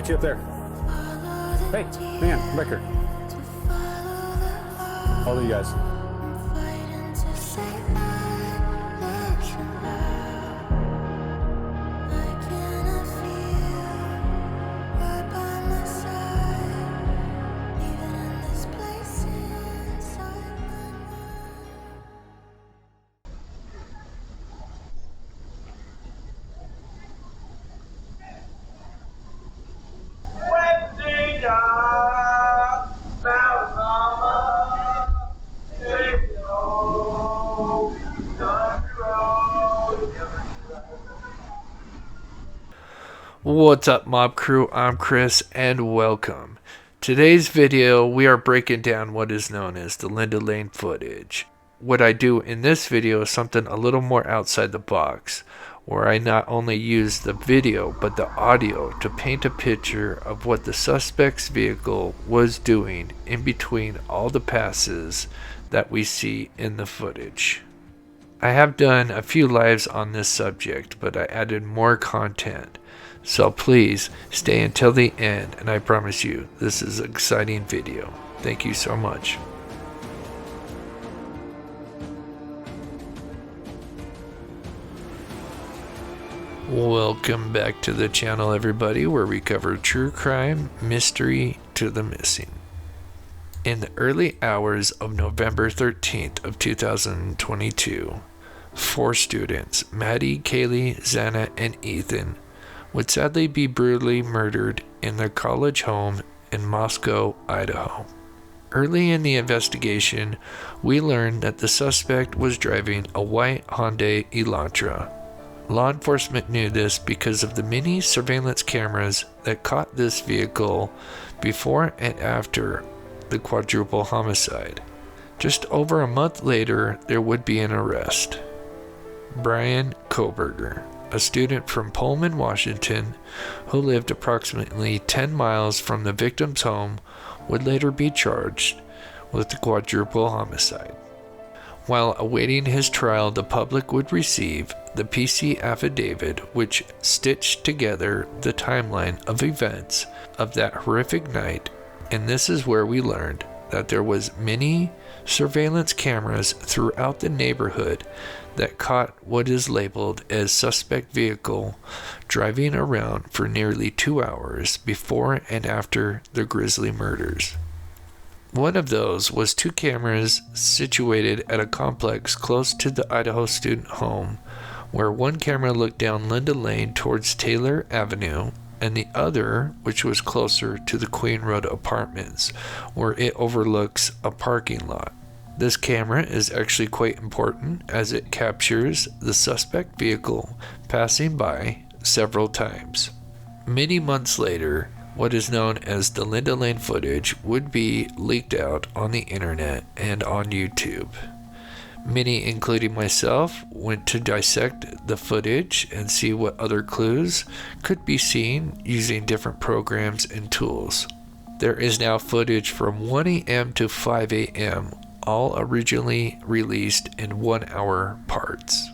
meet you up there. Hey, man, come back here. How old are you guys? What's up, Mob Crew? I'm Chris and welcome. Today's video we are breaking down what is known as the Linda Lane footage. What I do in this video is something a little more outside the box, where I not only use the video but the audio to paint a picture of what the suspect's vehicle was doing in between all the passes that we see in the footage. I have done a few lives on this subject, but I added more content. So please stay until the end, and I promise you this is an exciting video. Thank you so much. Welcome back to the channel, everybody, where we cover true crime, mystery to the missing. In the early hours of November 13th of 2022, 4 students, Maddie, Kaylee, Xana, and Ethan, would sadly be brutally murdered in their college home in Moscow, Idaho. Early in the investigation, we learned that the suspect was driving a white Hyundai Elantra. Law enforcement knew this because of the many surveillance cameras that caught this vehicle before and after the quadruple homicide. Just over a month later, there would be an arrest. Bryan Kohberger, a student from Pullman, Washington, who lived approximately 10 miles from the victim's home, would later be charged with the quadruple homicide. While awaiting his trial, the public would receive the PC affidavit, which stitched together the timeline of events of that horrific night, and this is where we learned that there was many surveillance cameras throughout the neighborhood that caught what is labeled as suspect vehicle driving around for nearly 2 hours before and after the grisly murders. One of those was 2 cameras situated at a complex close to the Idaho student home, where one camera looked down Linda Lane towards Taylor Avenue, and the other, which was closer to the Queen Road apartments, where it overlooks a parking lot. This camera is actually quite important as it captures the suspect vehicle passing by several times. Many months later, what is known as the Linda Lane footage would be leaked out on the internet and on YouTube. Many, including myself, went to dissect the footage and see what other clues could be seen using different programs and tools. There is now footage from 1 a.m. to 5 a.m., all originally released in 1-hour parts.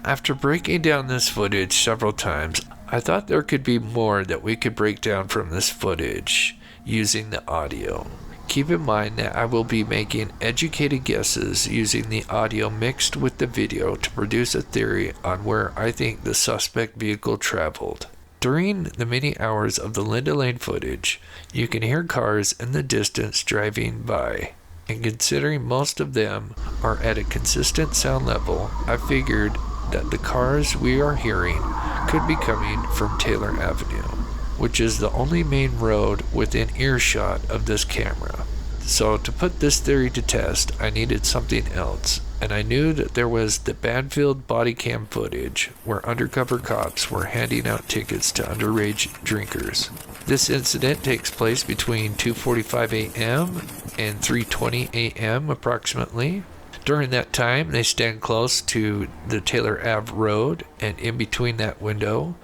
After breaking down this footage several times, I thought there could be more that we could break down from this footage using the audio. Keep in mind that I will be making educated guesses using the audio mixed with the video to produce a theory on where I think the suspect vehicle traveled. During the many hours of the Linda Lane footage, you can hear cars in the distance driving by. And considering most of them are at a consistent sound level, I figured that the cars we are hearing could be coming from Taylor Avenue, which is the only main road within earshot of this camera. So to put this theory to test, I needed something else, and I knew that there was the Banfield body cam footage where undercover cops were handing out tickets to underage drinkers. This incident takes place between 2:45 a.m. and 3:20 a.m. approximately. During that time, they stand close to the Taylor Ave Road, and in between that window,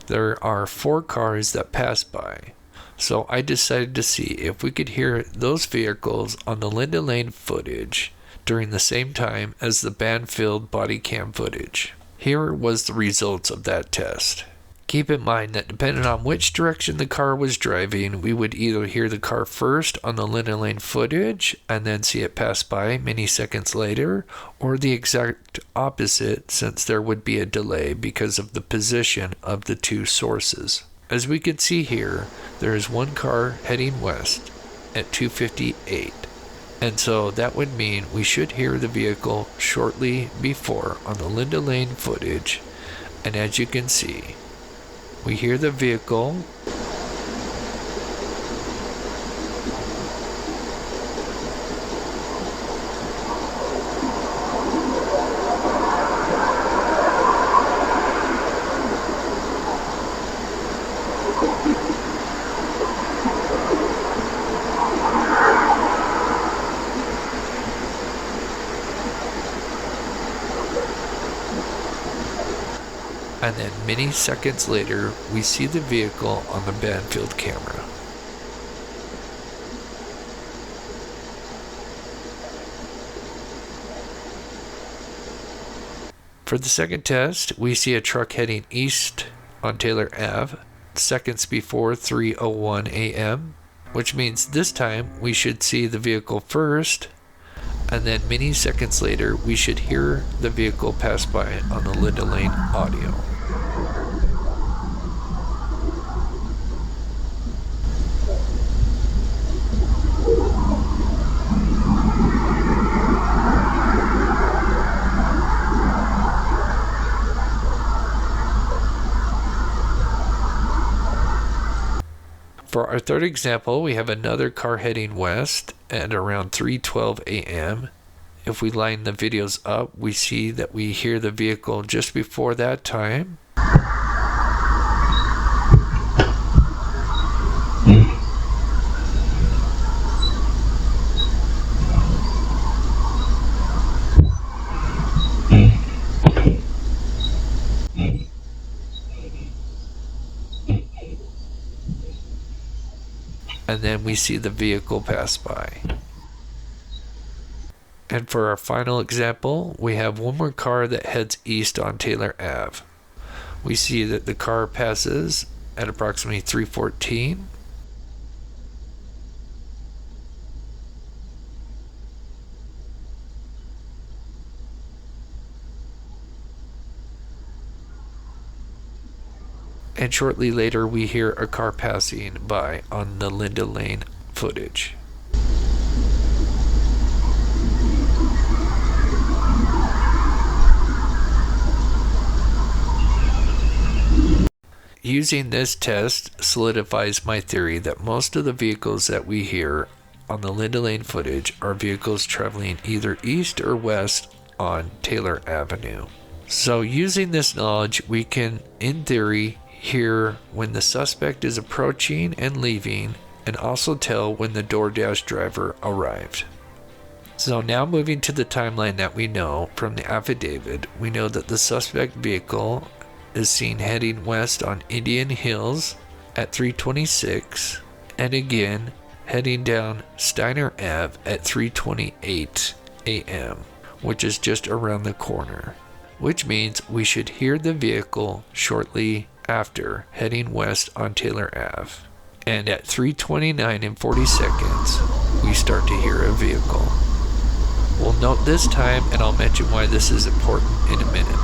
there are 4 cars that pass by. So I decided to see if we could hear those vehicles on the Linda Lane footage during the same time as the Banfield body cam footage. Here was the results of that test. Keep in mind that depending on which direction the car was driving, we would either hear the car first on the Linda Lane footage and then see it pass by many seconds later, or the exact opposite, since there would be a delay because of the position of the two sources. As we can see here, there is one car heading west at 2:58, and so that would mean we should hear the vehicle shortly before on the Linda Lane footage, and as you can see, we hear the vehicle and then many seconds later, we see the vehicle on the Banfield camera. For the second test, we see a truck heading east on Taylor Ave, seconds before 3:01 a.m., which means this time we should see the vehicle first, and then many seconds later, we should hear the vehicle pass by on the Linda Lane audio. For our third example, we have another car heading west at around 3:12 a.m. If we line the videos up, we see that we hear the vehicle just before that time. And then we see the vehicle pass by. And for our final example, we have one more car that heads east on Taylor Ave. We see that the car passes at approximately 3:14. And shortly later, we hear a car passing by on the Linda Lane footage. Using this test solidifies my theory that most of the vehicles that we hear on the Linda Lane footage are vehicles traveling either east or west on Taylor Avenue. So using this knowledge, we can, in theory, hear when the suspect is approaching and leaving, and also tell when the DoorDash driver arrived. So now moving to the timeline that we know from the affidavit, we know that the suspect vehicle is seen heading west on Indian Hills at 3:26, and again heading down Steiner Ave at 3:28 a.m., which is just around the corner, which means we should hear the vehicle shortly after heading west on Taylor Ave. And at 3:29 and 40 seconds, we start to hear a vehicle. We'll note this time, and I'll mention why this is important in a minute.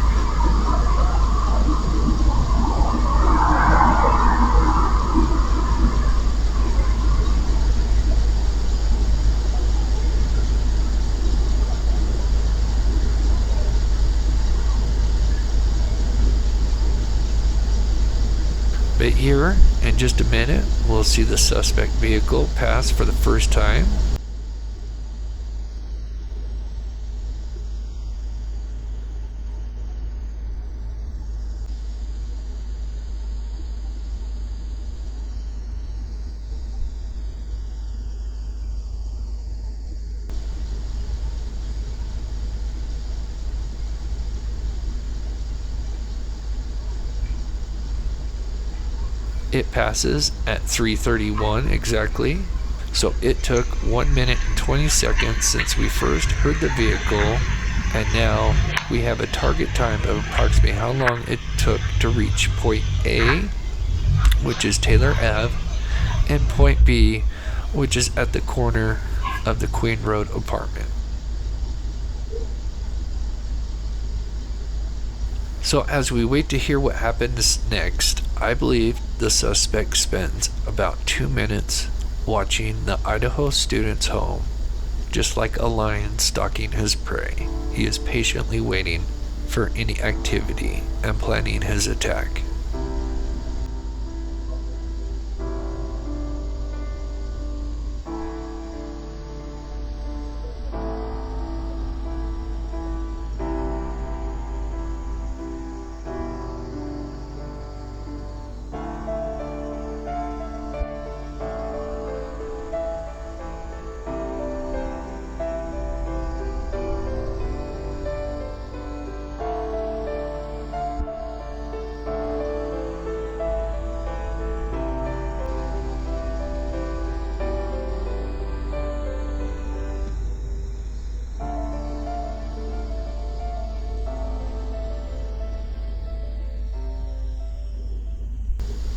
But here, in just a minute, we'll see the suspect vehicle pass for the first time. It passes at 3:31 exactly, so it took 1 minute and 20 seconds since we first heard the vehicle, and now We have a target time of approximately how long it took to reach point A, which is Taylor Ave, and point B, which is at the corner of the Queen Road apartment. So as we wait to hear what happens next, I believe the suspect spends about 2 minutes watching the Idaho student's home. Just like a lion stalking his prey, he is patiently waiting for any activity and planning his attack.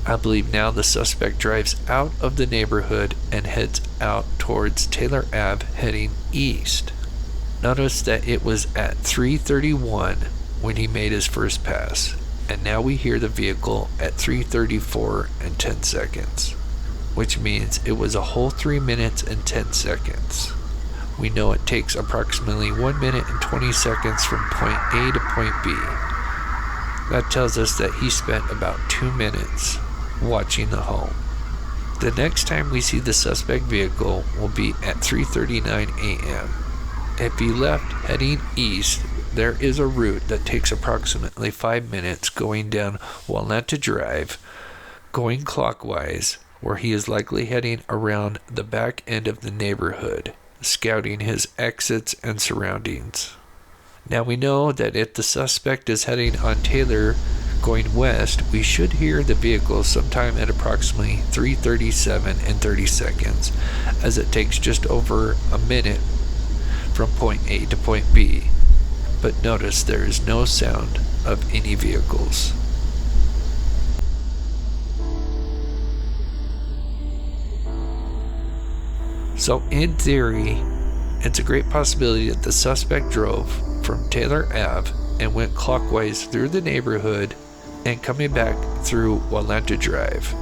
I believe now the suspect drives out of the neighborhood and heads out towards Taylor Ave, heading east. Notice that it was at 3:31 when he made his first pass, and now we hear the vehicle at 3:34 and 10 seconds, which means it was a whole 3 minutes and 10 seconds. We know it takes approximately 1 minute and 20 seconds from point A to point B. That tells us that he spent about 2 minutes watching the home. The next time we see the suspect vehicle will be at 3:39 a.m. If he left heading east, there is a route that takes approximately 5 minutes going down Walnut Drive, going clockwise, where he is likely heading around the back end of the neighborhood, scouting his exits and surroundings. Now we know that if the suspect is heading on Taylor going west, we should hear the vehicle sometime at approximately 3:37 and 30 seconds, as it takes just over a minute from point A to point B. But notice there is no sound of any vehicles. So in theory, it's a great possibility that the suspect drove from Taylor Ave and went clockwise through the neighborhood and coming back through Walnut Drive.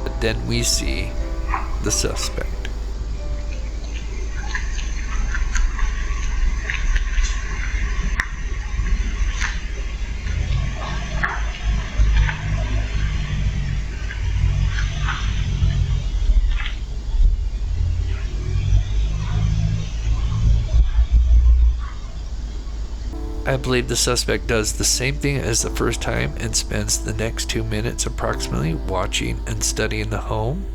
But then we see the suspect. I believe the suspect does the same thing as the first time and spends the next 2 minutes approximately watching and studying the home.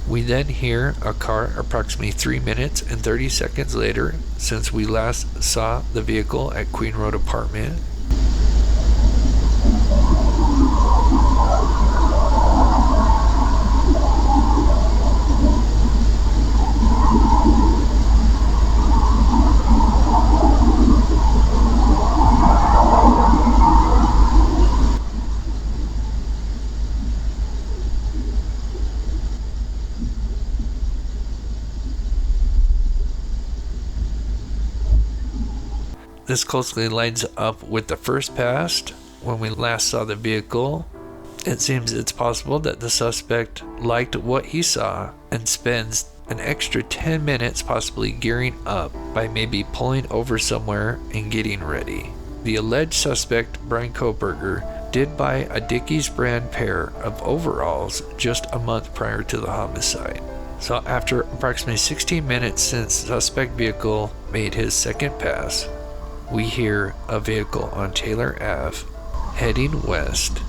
We then hear a car approximately 3 minutes and 30 seconds later since we last saw the vehicle at Queen Road apartment. This closely lines up with the first past when we last saw the vehicle. It seems it's possible that the suspect liked what he saw and spends an extra 10 minutes possibly gearing up by maybe pulling over somewhere and getting ready. The alleged suspect, Bryan Kohberger, did buy a Dickies brand pair of overalls just a month prior to the homicide. So after approximately 16 minutes since the suspect vehicle made his second pass, we hear a vehicle on Taylor Ave heading west.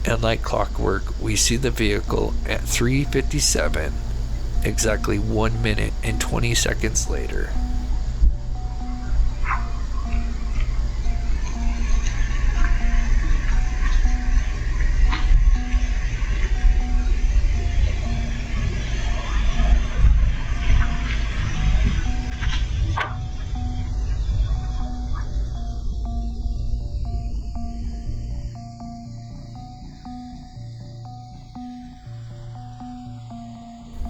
And like clockwork, we see the vehicle at 3:57, exactly 1 minute and 20 seconds later.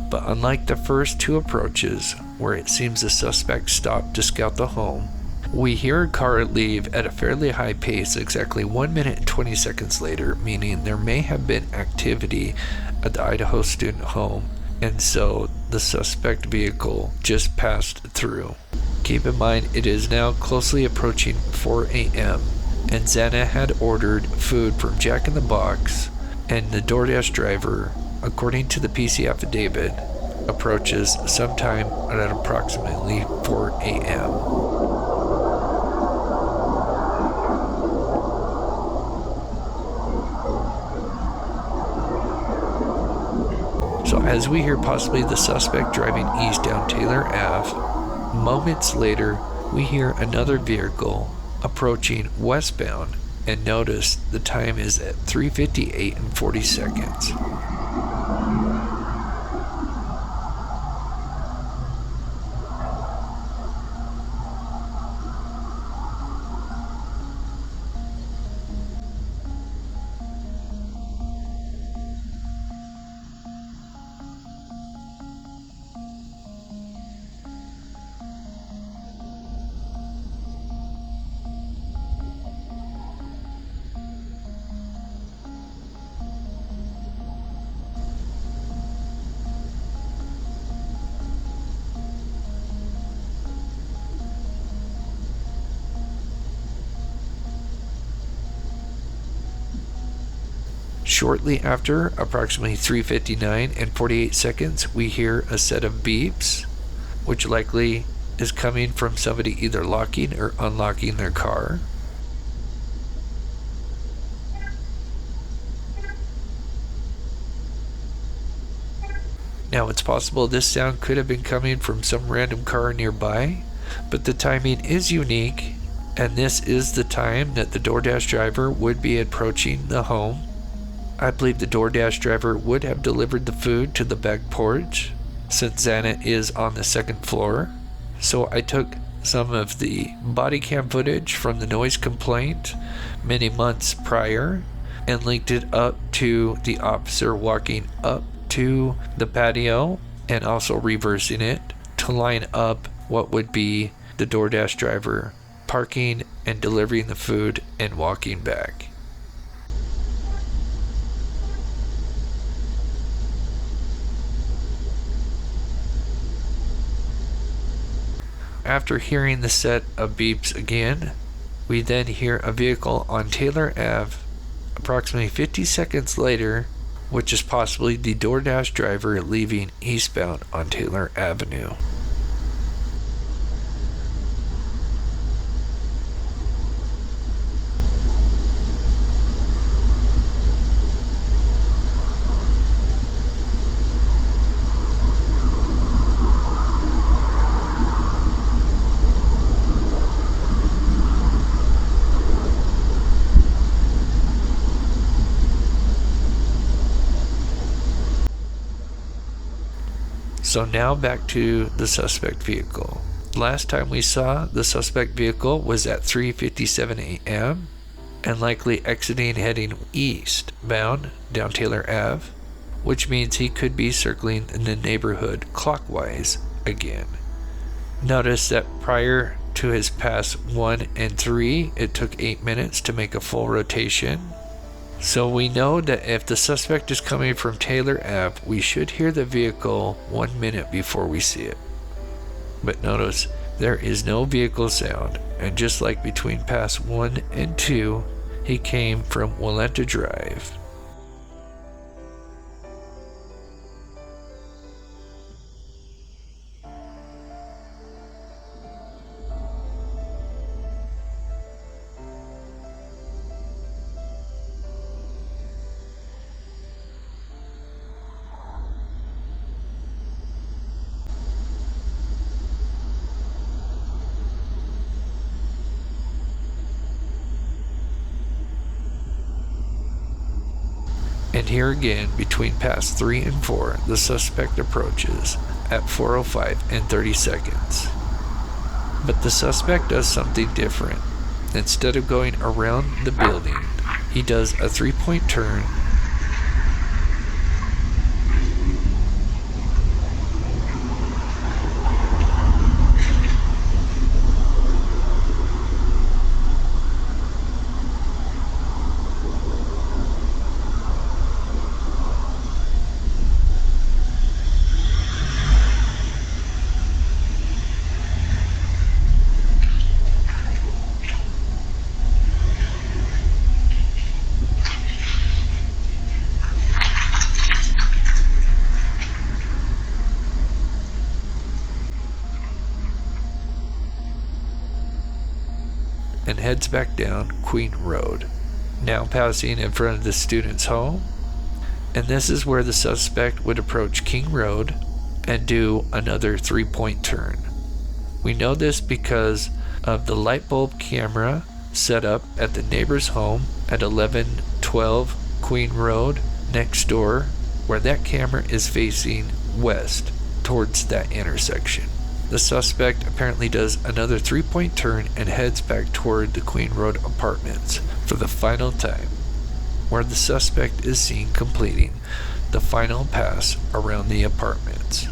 But unlike the first two approaches, where it seems the suspect stopped to scout the home, we hear a car leave at a fairly high pace exactly 1 minute and 20 seconds later, meaning there may have been activity at the Idaho student home, and so the suspect vehicle just passed through. Keep in mind, it is now closely approaching 4 a.m., and Xana had ordered food from Jack in the Box, and the DoorDash driver, according to the PC affidavit, approaches sometime at approximately 4 a.m. So as we hear possibly the suspect driving east down Taylor Ave, moments later we hear another vehicle approaching westbound, and notice the time is at 3:58 and 40 seconds. Shortly after, approximately 3:59 and 48 seconds, we hear a set of beeps, which likely is coming from somebody either locking or unlocking their car. Now, it's possible this sound could have been coming from some random car nearby, but the timing is unique, and this is the time that the DoorDash driver would be approaching the home. I believe the DoorDash driver would have delivered the food to the back porch, since Xana is on the second floor. So I took some of the body cam footage from the noise complaint many months prior and linked it up to the officer walking up to the patio and also reversing it to line up what would be the DoorDash driver parking and delivering the food and walking back. After hearing the set of beeps again, we then hear a vehicle on Taylor Ave approximately 50 seconds later, which is possibly the DoorDash driver leaving eastbound on Taylor Avenue. So now back to the suspect vehicle. Last time we saw the suspect vehicle was at 3:57 a.m. and likely exiting heading eastbound down Taylor Ave, which means he could be circling in the neighborhood clockwise again. Notice that prior to his pass 1 and 3, it took 8 minutes to make a full rotation. So we know that if the suspect is coming from Taylor Ave, we should hear the vehicle 1 minute before we see it. But notice, there is no vehicle sound, and just like between pass 1 and 2, he came from Walenta Drive. And here again, between pass 3 and 4, the suspect approaches at 4:05 and 30 seconds. But the suspect does something different. Instead of going around the building, he does a 3-point turn and heads back down Queen Road, now passing in front of the student's home. And this is where the suspect would approach King Road and do another 3-point turn. We know this because of the light bulb camera set up at the neighbor's home at 1112 Queen Road next door, where that camera is facing west towards that intersection. The suspect apparently does another 3-point turn and heads back toward the Queen Road apartments for the final time, where the suspect is seen completing the final pass around the apartments.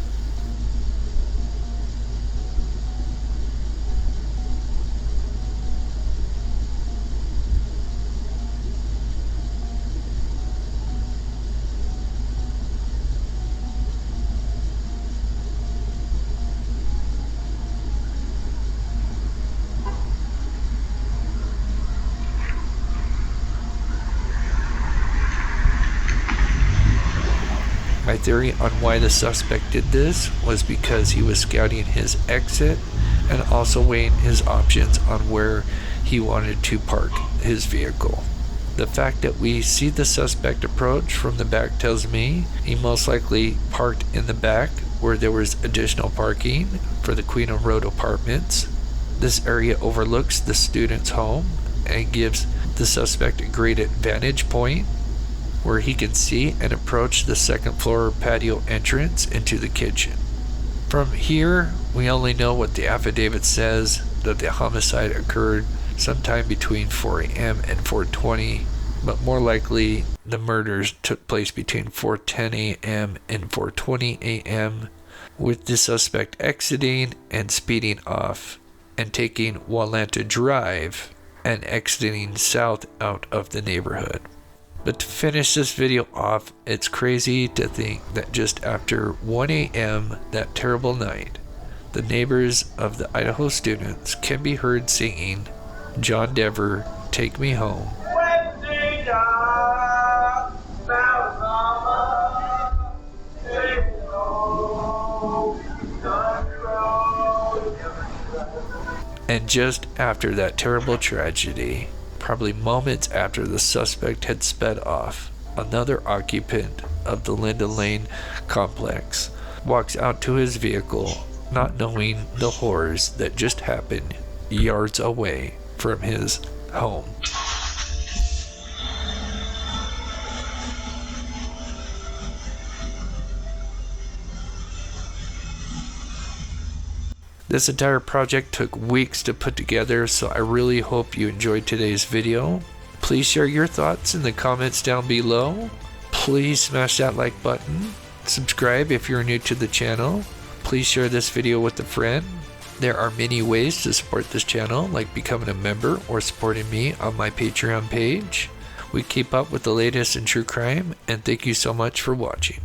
My theory on why the suspect did this was because he was scouting his exit and also weighing his options on where he wanted to park his vehicle. The fact that we see the suspect approach from the back tells me he most likely parked in the back where there was additional parking for the Queen Road apartments. This area overlooks the student's home and gives the suspect a great vantage point where he can see and approach the second floor patio entrance into the kitchen. From here, we only know what the affidavit says, that the homicide occurred sometime between 4 a.m. and 4:20, but more likely the murders took place between 4:10 a.m. and 4:20 a.m., with the suspect exiting and speeding off and taking Walenta Drive and exiting south out of the neighborhood. But to finish this video off, it's crazy to think that just after 1 a.m. that terrible night, the neighbors of the Idaho students can be heard singing John Denver, Take Me Home. And just after that terrible tragedy, probably moments after the suspect had sped off, another occupant of the Linda Lane complex walks out to his vehicle, not knowing the horrors that just happened yards away from his home. This entire project took weeks to put together, so I really hope you enjoyed today's video. Please share your thoughts in the comments down below. Please smash that like button. Subscribe if you're new to the channel. Please share this video with a friend. There are many ways to support this channel, like becoming a member or supporting me on my Patreon page. We keep up with the latest in true crime, and thank you so much for watching.